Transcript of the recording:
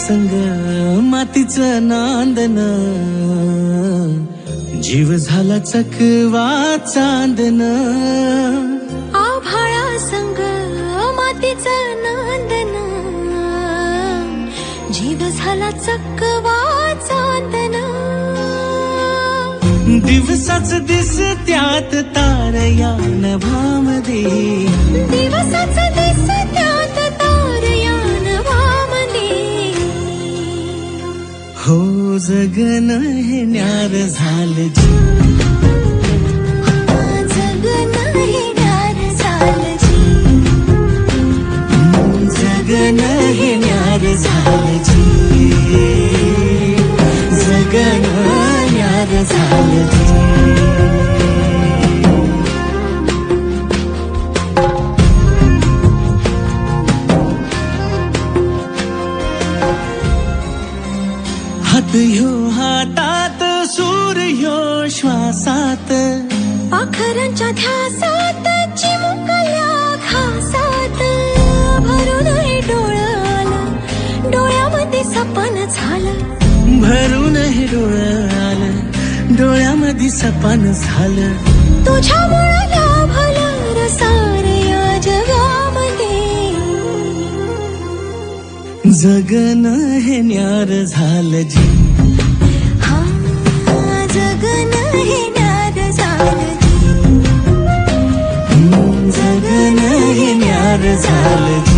संग मातीचं नांदन, जीव झाला चकवा चांदन. आभाळा संग मातीचं नांदन, जीव झाला चकवा चांदन. दिवसाच दिसत्यात तारया नभामध्ये, दिवसाच दिसत्यात तारया नभामध्ये. हो जगन हे न्यार झालं जी, जगन हे न्यार झालं जी. जगन हे न्यार झालं जी, जगन न्यार झालं जी. हात ह्यो हातात, सूर ह्यो श्वासात, पाखरांच्या ध्यासात, चिमुकल्या घासात. भरून हे डोळं आलं, डोळ्यामध्ये सपन झालं. भरून हे डोळं आलं, डोळ्यामध्ये सपन झालं. तुझ्यामुळं लाभलं र सारं या जगामध्ये. जगन हे न्यार झालं जी, हा जगन हे न्यार झालं जी. जगन हे न्यार झालं जी.